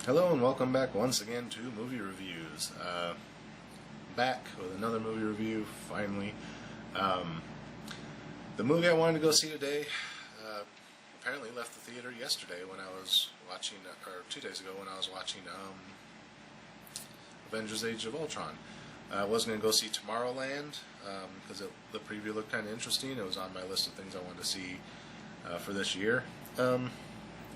Hello and welcome back once again to Movie Reviews. Back with another movie review, finally. The movie I wanted to go see today apparently left the theater yesterday when I was watching, or 2 days ago when I was watching Avengers Age of Ultron. I was going to go see Tomorrowland because the preview looked kind of interesting. It was on my list of things I wanted to see for this year.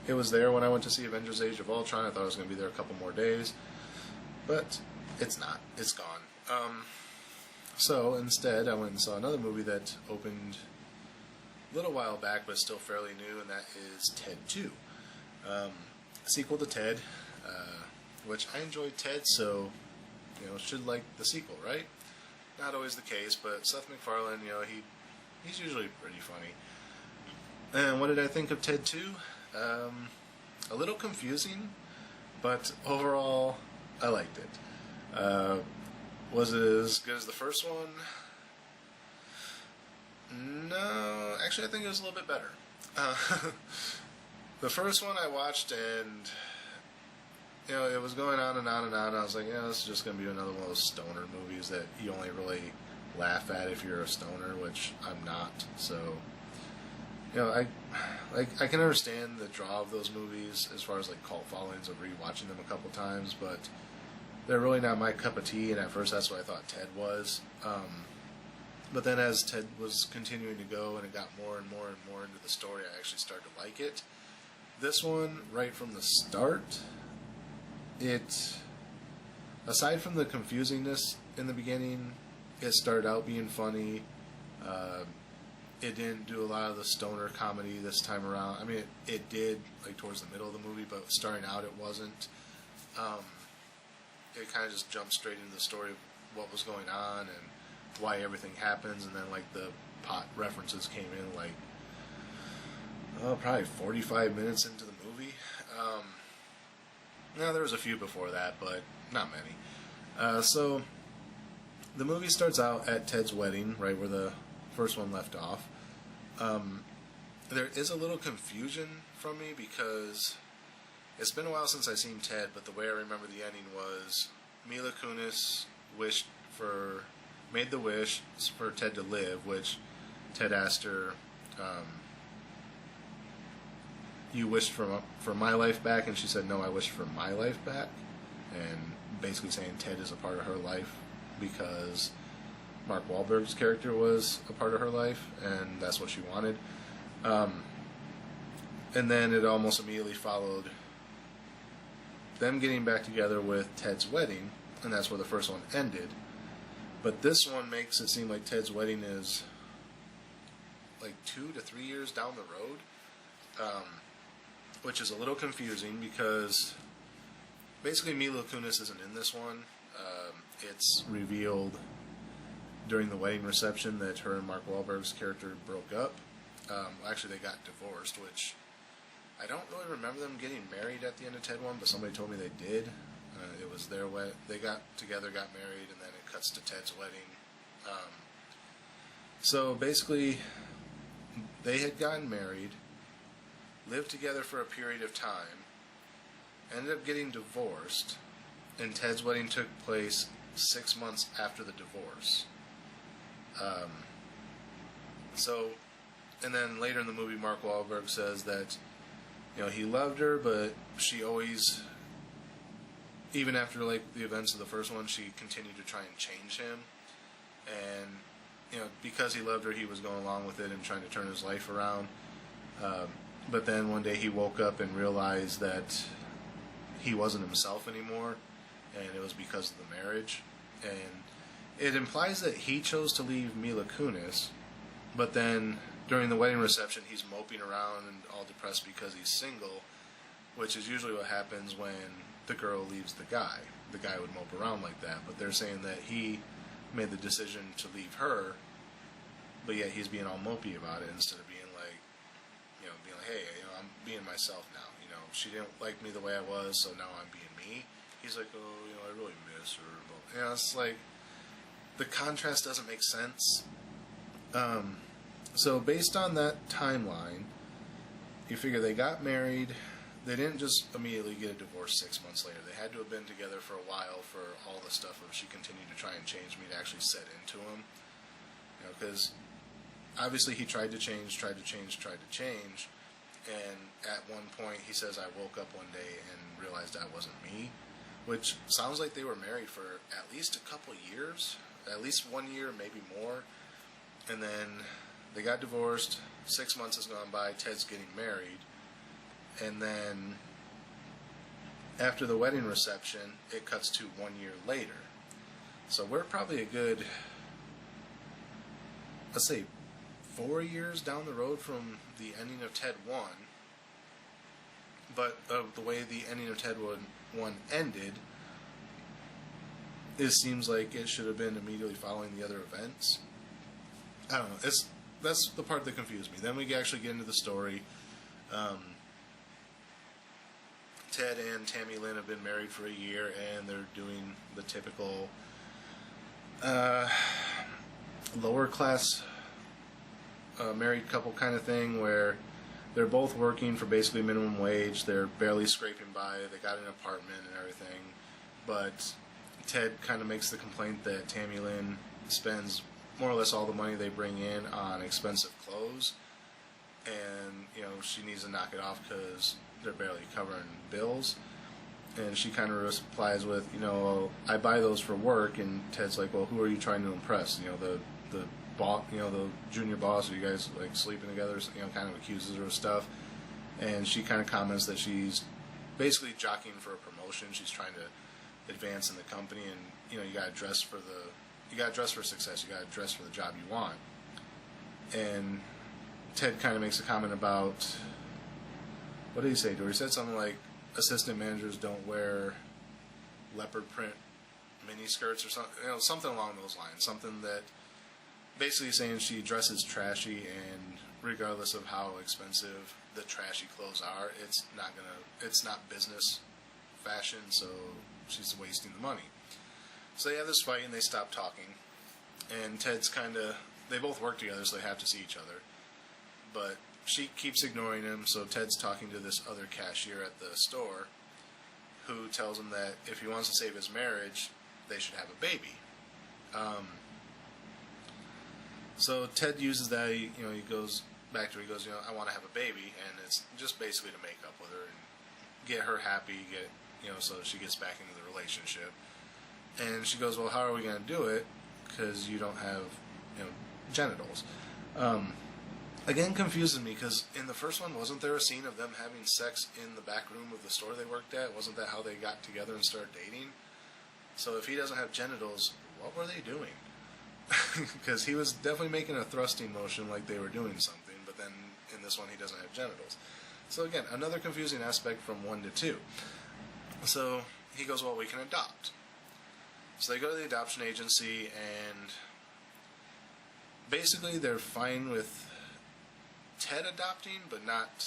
It was there when I went to see Avengers Age of Ultron. I thought I was going to be there a couple more days, but it's not. It's gone. So instead, I went and saw another movie that opened a little while back, but still fairly new, and that is Ted 2. A sequel to Ted, which I enjoyed Ted, so should like the sequel, right? Not always the case, but Seth MacFarlane, he's usually pretty funny. And what did I think of Ted 2? A little confusing, but overall, I liked it. Was it as good as the first one? No, actually I think it was a little bit better. The first one I watched and, it was going on and on and on. I was like, this is just going to be another one of those stoner movies that you only really laugh at if you're a stoner, which I'm not, so... I can understand the draw of those movies as far as cult followings of rewatching them a couple times, but they're really not my cup of tea. And at first, that's what I thought Ted was. But then, as Ted was continuing to go and it got more and more and more into the story, I actually started to like it. This one, right from the start, aside from the confusingness in the beginning, it started out being funny. It didn't do a lot of the stoner comedy this time around. I mean, it did, towards the middle of the movie, but starting out it wasn't. It kind of just jumped straight into the story of what was going on and why everything happens, and then, the pot references came in, probably 45 minutes into the movie. There was a few before that, but not many. So, the movie starts out at Ted's wedding, right where the first one left off. There is a little confusion from me because it's been a while since I've seen Ted, but the way I remember the ending was Mila Kunis made the wish for Ted to live, which Ted asked her, you wished for my life back, and she said, no, I wished for my life back, and basically saying Ted is a part of her life because Mark Wahlberg's character was a part of her life, and that's what she wanted. And then it almost immediately followed them getting back together with Ted's wedding, and that's where the first one ended. But this one makes it seem like Ted's wedding is 2 to 3 years down the road, which is a little confusing because basically Mila Kunis isn't in this one. It's revealed during the wedding reception that her and Mark Wahlberg's character broke up. Actually, they got divorced, which I don't really remember them getting married at the end of Ted 1, but somebody told me they did. It was their wedding. They got together, got married, and then it cuts to Ted's wedding. So basically, they had gotten married, lived together for a period of time, ended up getting divorced, and Ted's wedding took place 6 months after the divorce. And then later in the movie, Mark Wahlberg says that, he loved her, but she always, even after, the events of the first one, she continued to try and change him. And, because he loved her, he was going along with it and trying to turn his life around. But then one day he woke up and realized that he wasn't himself anymore, and it was because of the marriage. And it implies that he chose to leave Mila Kunis, but then during the wedding reception he's moping around and all depressed because he's single, which is usually what happens when the girl leaves the guy. The guy would mope around like that, but they're saying that he made the decision to leave her, but yet he's being all mopey about it instead of being hey, I'm being myself now. She didn't like me the way I was, so now I'm being me. He's like, I really miss her. But, it's the contrast doesn't make sense. So based on that timeline, you figure they got married, they didn't just immediately get a divorce 6 months later. They had to have been together for a while for all the stuff of she continued to try and change me to actually set into him. You know, because obviously he tried to change, and at one point he says, I woke up one day and realized that wasn't me, which sounds like they were married for at least a couple years, at least 1 year, maybe more, and then they got divorced. 6 months has gone by, Ted's getting married, and then after the wedding reception, it cuts to 1 year later. So we're probably a good, let's say, 4 years down the road from the ending of Ted 1. But the way the ending of Ted 1 ended, it seems like it should have been immediately following the other events. I don't know. That's the part that confused me. Then we actually get into the story. Ted and Tammy Lynn have been married for a year, and they're doing the typical lower class married couple kind of thing, where they're both working for basically minimum wage. They're barely scraping by. They got an apartment and everything, but Ted kind of makes the complaint that Tammy Lynn spends more or less all the money they bring in on expensive clothes, and she needs to knock it off because they're barely covering bills. And she kind of replies with, I buy those for work. And Ted's like, well, who are you trying to impress? The boss, the junior boss. Are you guys like sleeping together? Kind of accuses her of stuff. And she kind of comments that she's basically jockeying for a promotion. She's trying to advance in the company, and you got to dress for success. You got to dress for the job you want. And Ted kind of makes a comment about, what did he say to her? He said something like, assistant managers don't wear leopard print mini skirts or something, something along those lines. Something that basically saying she dresses trashy, and regardless of how expensive the trashy clothes are, it's not business fashion, so she's wasting the money. So they have this fight, and they stop talking. And Ted's they both work together, so they have to see each other. But she keeps ignoring him, so Ted's talking to this other cashier at the store, who tells him that if he wants to save his marriage, they should have a baby. So Ted uses that. He goes back to her. He goes, I want to have a baby, and it's just basically to make up with her and get her happy, so she gets back into the relationship. And she goes, well, how are we going to do it? Because you don't have, genitals. Again, confuses me, because in the first one, wasn't there a scene of them having sex in the back room of the store they worked at? Wasn't that how they got together and started dating? So if he doesn't have genitals, what were they doing? Because he was definitely making a thrusting motion like they were doing something, but then in this one he doesn't have genitals. So again, another confusing aspect from 1 to 2. So he goes, well, we can adopt. So they go to the adoption agency, and basically they're fine with Ted adopting, but not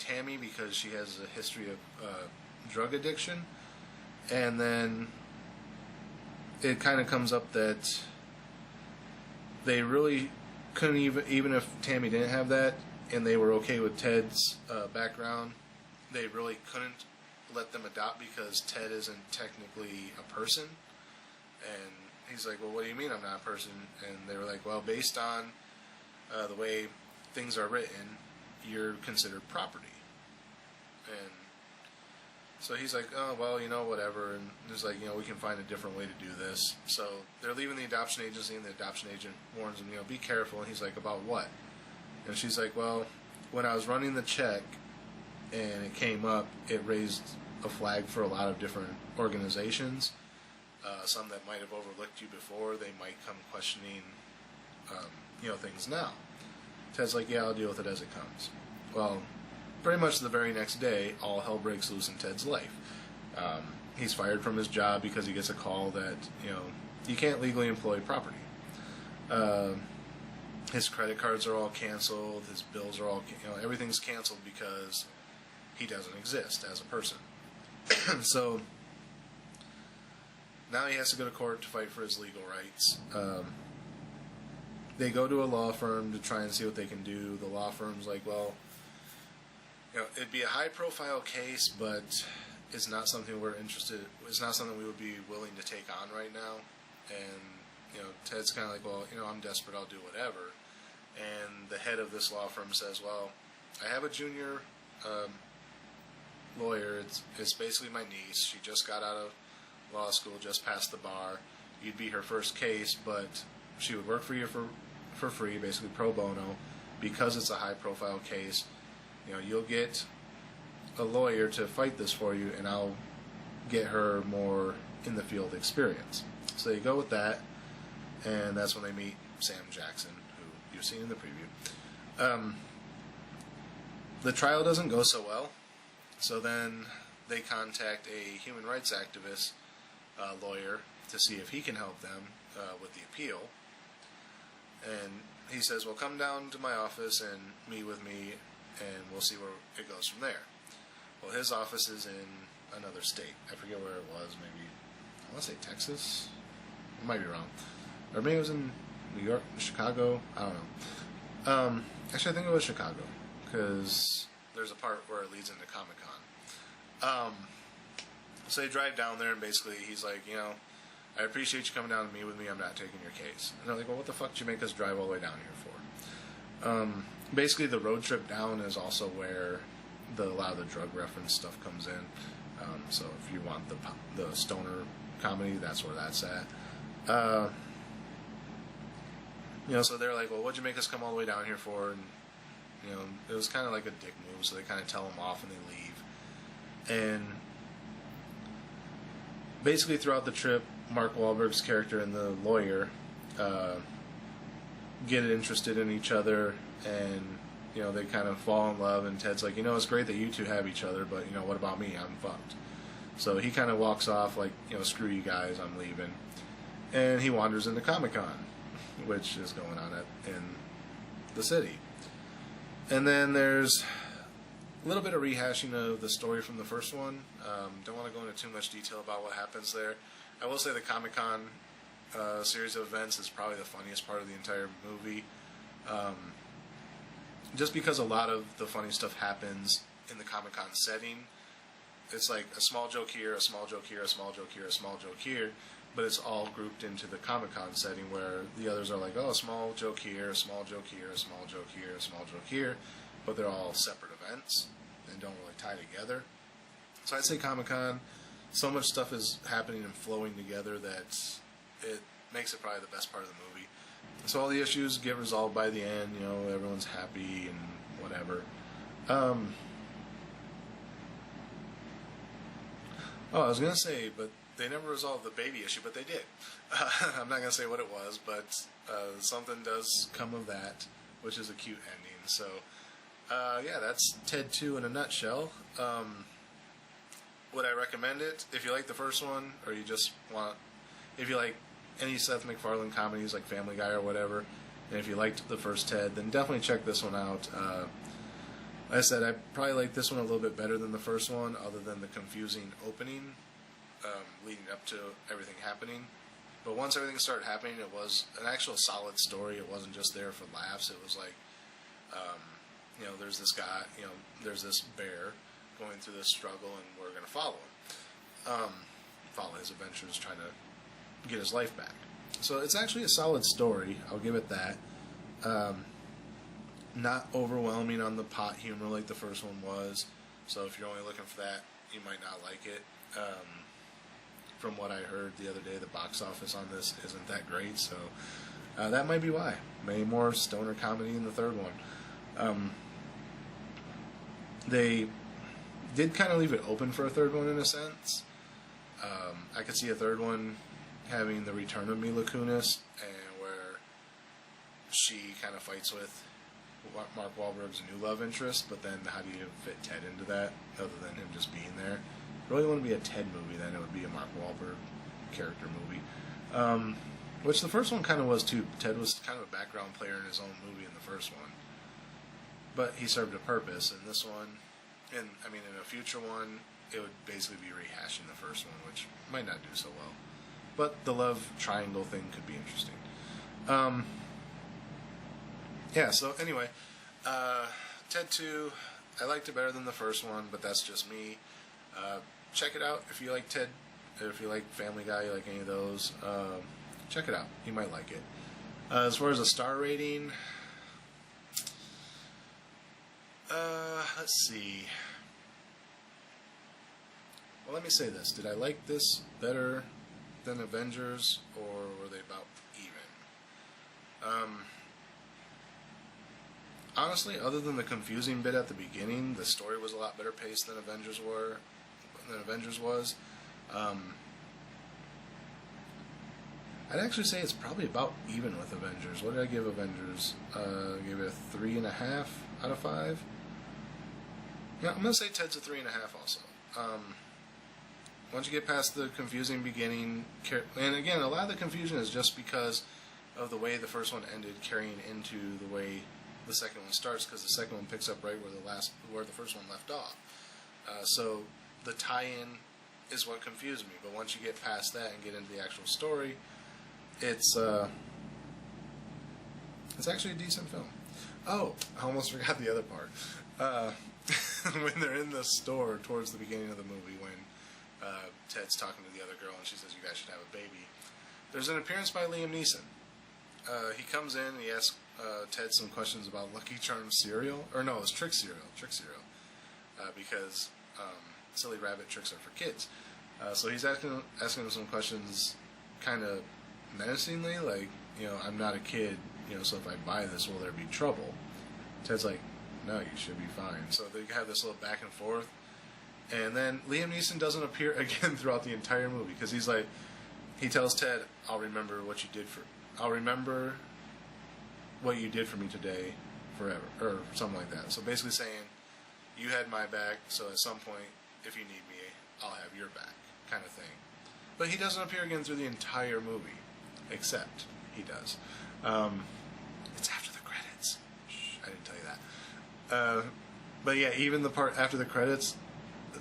Tammy, because she has a history of drug addiction. And then it kind of comes up that they really couldn't, even if Tammy didn't have that, and they were okay with Ted's background, they really couldn't let them adopt because Ted isn't technically a person. And he's like, well, what do you mean I'm not a person? And they were like, well, based on the way things are written, you're considered property. And so he's like, oh, well, whatever. And he's like, we can find a different way to do this. So they're leaving the adoption agency, and the adoption agent warns him, be careful. And he's like, about what? And she's like, well, when I was running the check and it came up, it raised a flag for a lot of different organizations. Some that might have overlooked you before, they might come questioning, things now. Ted's like, yeah, I'll deal with it as it comes. Well, pretty much the very next day, all hell breaks loose in Ted's life. He's fired from his job because he gets a call that, you can't legally employ property. His credit cards are all canceled, his bills are all, everything's canceled because he doesn't exist as a person. So now he has to go to court to fight for his legal rights. They go to a law firm to try and see what they can do. The law firm's like, well, it'd be a high-profile case, but it's not something we're interested. It's not something we would be willing to take on right now. And Ted's kind of like, well, I'm desperate. I'll do whatever. And the head of this law firm says, well, I have a junior lawyer. It's basically my niece. She just got out of law school, just passed the bar. You'd be her first case, but she would work for you for free, basically pro bono, because it's a high-profile case. You'll get a lawyer to fight this for you, and I'll get her more in the field experience. So you go with that, and that's when they meet Sam Jackson, who you've seen in the preview. The trial doesn't go so well, so then they contact a human rights activist lawyer to see if he can help them with the appeal. And he says, well, come down to my office and meet with me, and we'll see where it goes from there. Well, his office is in another state. I forget where it was. Maybe, I want to say Texas. I might be wrong. Or maybe it was in New York, Chicago. I don't know. Actually, I think it was Chicago, because there's a part where it leads into Comic-Con. So they drive down there, and basically he's like, I appreciate you coming down to meet with me. I'm not taking your case. And they're like, well, what the fuck did you make us drive all the way down here for? Basically, the road trip down is also where a lot of the drug reference stuff comes in. So if you want the stoner comedy, that's where that's at. So they're like, well, what'd you make us come all the way down here for? And, it was kind of like a dick move, so they kind of tell them off and they leave. And basically throughout the trip, Mark Wahlberg's character and the lawyer get interested in each other, and they kind of fall in love, and Ted's like, it's great that you two have each other, but what about me? I'm fucked. So he kind of walks off like, screw you guys, I'm leaving. And he wanders into Comic-Con, which is going on in the city. And then there's a little bit of rehashing of the story from the first one. Don't want to go into too much detail about what happens there. I will say the Comic-Con series of events is probably the funniest part of the entire movie. Just because a lot of the funny stuff happens in the Comic-Con setting. It's like a small joke here, a small joke here, a small joke here, a small joke here, but it's all grouped into the Comic-Con setting where the others are like, oh, a small joke here, a small joke here, a small joke here, a small joke here, but they're all separate events and don't really tie together. So I'd say Comic-Con, so much stuff is happening and flowing together that it makes it probably the best part of the movie. So all the issues get resolved by the end, everyone's happy and whatever. I was going to say, but they never resolved the baby issue, but they did. I'm not going to say what it was, but something does come of that, which is a cute ending. So, that's Ted 2 in a nutshell. Would I recommend it? If you like the first one, or you just want... If you like any Seth MacFarlane comedies like Family Guy or whatever, and if you liked the first Ted, then definitely check this one out. Like I said, I probably like this one a little bit better than the first one, other than the confusing opening leading up to everything happening. But once everything started happening, it was an actual solid story. It wasn't just there for laughs. It was like, there's this guy, there's this bear going through this struggle, and we're going to follow him. Follow his adventures, trying to get his life back. So it's actually a solid story. I'll give it that. Not overwhelming on the pot humor like the first one was. So if you're only looking for that, you might not like it. From what I heard the other day, the box office on this isn't that great. So that might be why. Maybe more stoner comedy in the third one. They did kind of leave it open for a third one in a sense. I could see a third one having the return of Mila Kunis, and where she kind of fights with Mark Wahlberg's new love interest, but then how do you fit Ted into that, other than him just being there? If you really want to be a Ted movie, then it would be a Mark Wahlberg character movie. Which the first one kind of was too. Ted was kind of a background player in his own movie in the first one. But he served a purpose in this one. And, in a future one, it would basically be rehashing the first one, which might not do so well. But the love triangle thing could be interesting. So anyway, Ted 2, I liked it better than the first one, but that's just me. Check it out if you like Ted, if you like Family Guy, you like any of those. Check it out. You might like it. As far as a star rating, let's see. Well, let me say this. Did I like this better than Avengers, or were they about even? Honestly, other than the confusing bit at the beginning, the story was a lot better paced than Avengers was. I'd actually say it's probably about even with Avengers. What did I give Avengers? I gave it a 3.5 out of 5. Yeah, I'm gonna say Ted's a 3.5 also. Once you get past the confusing beginning, and again, a lot of the confusion is just because of the way the first one ended, carrying into the way the second one starts, because the second one picks up right where the first one left off. So the tie-in is what confused me. But once you get past that and get into the actual story, it's actually a decent film. Oh, I almost forgot the other part. When they're in the store towards the beginning of the movie, when Ted's talking to the other girl and she says, "You guys should have a baby," there's an appearance by Liam Neeson. He comes in and he asks Ted some questions about Lucky Charms cereal. Or no, it's Trick cereal. Because Silly Rabbit tricks are for kids. So he's asking him some questions kind of menacingly, like, I'm not a kid, so if I buy this, will there be trouble? Ted's like, no, you should be fine. So they have this little back and forth. And then Liam Neeson doesn't appear again throughout the entire movie, because he tells Ted, I'll remember what you did for me today forever, or something like that. So basically saying, you had my back, so at some point, if you need me, I'll have your back, kind of thing. But he doesn't appear again through the entire movie, except he does. It's after the credits. Shh, I didn't tell you that. But yeah, even the part after the credits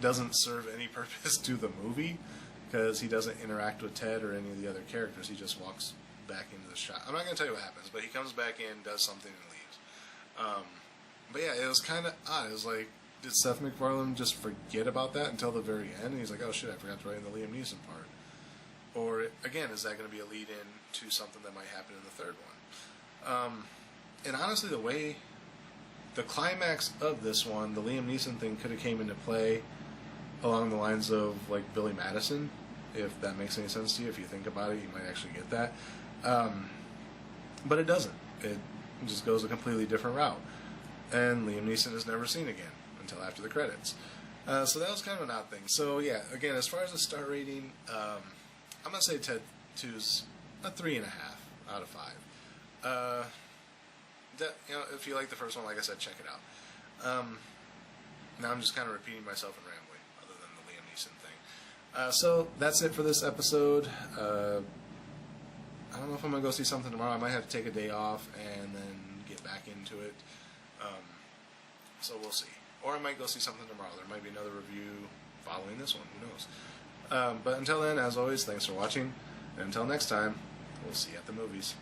doesn't serve any purpose to the movie, because he doesn't interact with Ted or any of the other characters. He just walks back into the shot. I'm not going to tell you what happens, but he comes back in, does something, and leaves. But yeah, it was kind of odd. It was like, did Seth MacFarlane just forget about that until the very end? And he's like, oh shit, I forgot to write in the Liam Neeson part. Or, again, is that going to be a lead-in to something that might happen in the third one? And honestly, the climax of this one, the Liam Neeson thing, could have came into play along the lines of, like, Billy Madison, if that makes any sense to you. If you think about it, you might actually get that. But it doesn't. It just goes a completely different route. And Liam Neeson is never seen again until after the credits. So that was kind of an odd thing. So yeah, again, as far as the star rating, I'm going to say Ted 2's a 3.5 out of 5. If you like the first one, like I said, check it out. Now I'm just kind of repeating myself and rambling, other than the Liam Neeson thing. So that's it for this episode. I don't know if I'm going to go see something tomorrow. I might have to take a day off and then get back into it. So we'll see. Or I might go see something tomorrow. There might be another review following this one. Who knows? But until then, as always, thanks for watching. And until next time, we'll see you at the movies.